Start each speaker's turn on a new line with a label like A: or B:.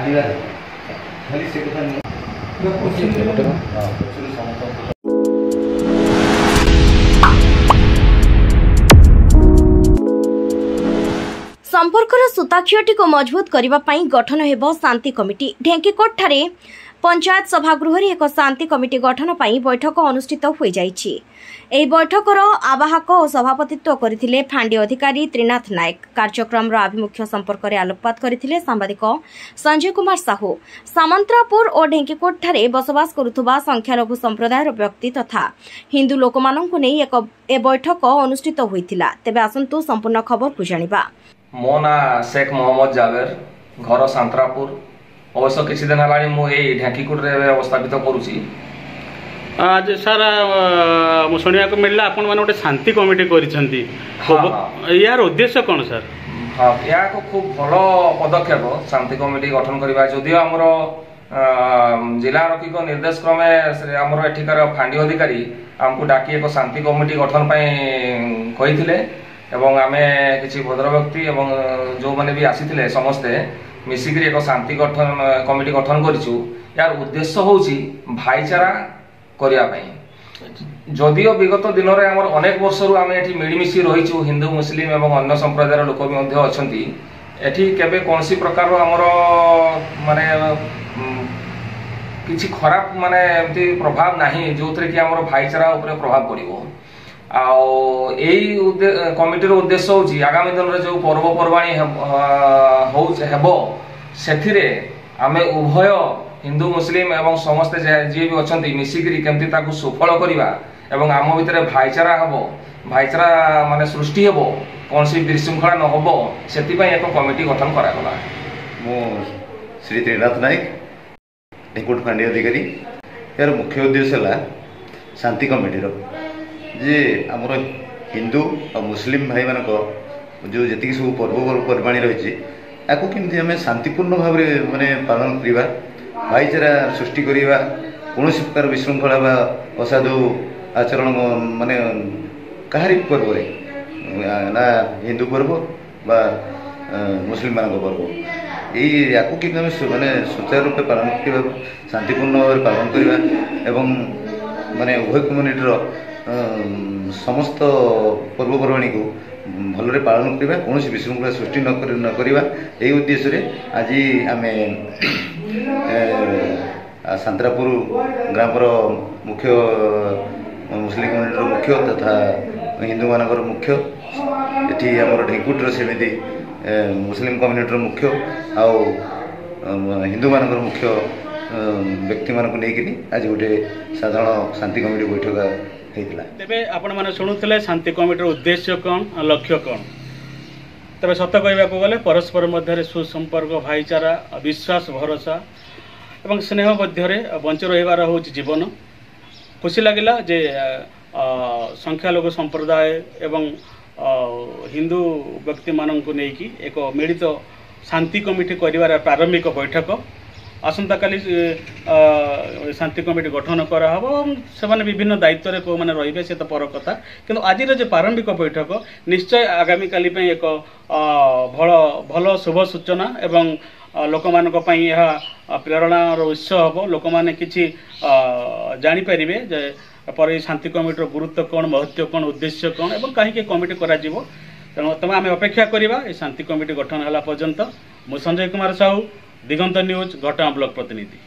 A: खाली से कथा नहीं
B: संपर्कर सूताक्षीटी को मजबूत करने गठन हेब शांति कमिटी। ढेंकीकोट ठारे पंचायत सभागृह एक शांति कमिटी गठन पर बैठक अनुष्ठित हो जाइछि। एही बैठकर आवाहक और सभापतित्व करथिले फांडी अधिकारी त्रिनाथ नायक। कार्यक्रम आभिमुख्य संपर्क में आलोकपात करथिले सांबादिक संजय कुमार साहू। सामंतरापुर और ढेंकीकोट ठारे बसवास करुथुबा संख्यालघु संप्रदायर व्यक्ति तथा हिंदू लोकमानंकु नै ए बैठक अनुष्ठित होइतिला। तेबे आसंतु संपूर्ण खबर को जानिबा।
C: मो ना शेख मोहम्मद जावेर, घर सांतरापुर। अवश्य किसी दिन है मुझे ढेंकीकोट अवस्थापित करुँची।
D: आज सर शुणा को मिलला आपण माने गोटे शांति कमिटी करिसेंती। यार उद्देश्य कौन सर?
C: हाँ, या खूब भल पदक्षेप शांति कमिटी गठन करवा। जदिव आमर जिला आरक्षी निर्देश क्रमे आमर एठिकार फांडी अधिकारी आमको डाकी एक शांति कमिटी गठन कही एवं आमे किसी भद्र व्यक्ति एवं जो माने भी आसीथिले समस्ते मिसिक एक शांति गठन कमिटी गठन करिछु। यार उद्देश्य होउची भाईचारा करिया पई। जदिओ विगत दिन में आमर अनेक वर्षरु आमे एठी मिळमिशी रहिछु। हिंदू मुस्लिम एवं अन्य संप्रदायर लोक भी मध्य अछंती। एठी केबे कोनसी प्रकार आमर माने किछि खराब माने एमती प्रभाव नाही जो कि आमर भाईचारा ऊपर प्रभाव पड़िबो। कमिटीर उद्देश्य होची आगामी दिन में जो पर्वपर्वाणी हेब से आमे उभय हिंदू मुस्लिम एवं समस्ते जी भी अच्छा मिसिकी केमती ताकू सुफल करवा एवं आम भितर भाईचारा हम भाईचारा माने सृष्टि हेब कौन सी विशृंखला न हम से एक कमिटी गठन करागला।
A: मो श्री त्रिनाथ नायक, ढेंकीकोट फांडी अधिकारी। यार मुख्य उद्देश्य है शांति कमिटीर जे आमर हिंदू और मुस्लिम भाई मान जो जी सब पर्वपर्वाणी रही केमती आम शांतिपूर्ण भाव माने पालन करवा, भाईचारा सृष्टि करवा, कौन प्रकार विशृंखला बा असाधु आचरण माने कहारी पर्व ना हिंदू पर्व बा मुस्लिम मान पर्व यू कि माने सुचारू रूपे पालन करवा, शांतिपूर्ण भाव पालन करवा एवं माने उभय कम्युनिटीर समस्त पर्वपर्वाणी को भलरे पालन करवा, कौन विशृंखला सृष्टि न करवा यही उद्देश्य आज आम सांतरापुर ग्रामर मुख्य मुस्लिम कम्युनिटीर मुख्य तथा हिंदू मानकर मुख्य एटी आमर ढेंकीकोटर सेमती मुस्लिम कम्युनिटीर मुख्य आउ हिंदू मानकर मुख्य व्यक्ति मानक नहीं आज गोटे साधारण शांति कमिटी बैठक
D: तेबे आपण माने शुणुले शांति कमिटीर उद्देश्य कौन, लक्ष्य कौन? तेबे सत कहवा गले परस्पर मध्य सुसंपर्क, भाईचारा, विश्वास, भरोसा एवं स्नेह मध्य बंच रहिबार हूँ जीवन। खुशी लगिला जे संख्यालघु संप्रदाय एवं हिंदू व्यक्ति मानक नहीं एक मिलित शांति कमिटी कर प्रारंभिक बैठक आसंता काली शांति कमिटी गठन कराहब। से विभिन्न दायित्व रे को माने रहिबे से तो पर कथा, किंतु आज जो प्रारंभिक बैठक निश्चय आगामी काली पे एक भल शुभ सूचना एवं लोक मानक पई यह प्रेरणार उत्स हम। लोक माने किछि जानि परिबे जे पर शांति कमिटीर गुरुत्व कौन, महत्व कौन, उद्देश्य कौन एवं कहीं कमिटी करा जिवो। तेणु तुम आम अपेक्षा करवा शांति कमिटी गठन होला पर्यंत। मु संजय कुमार साहू, दिगंत न्यूज, घटगां ब्लॉक प्रतिनिधि।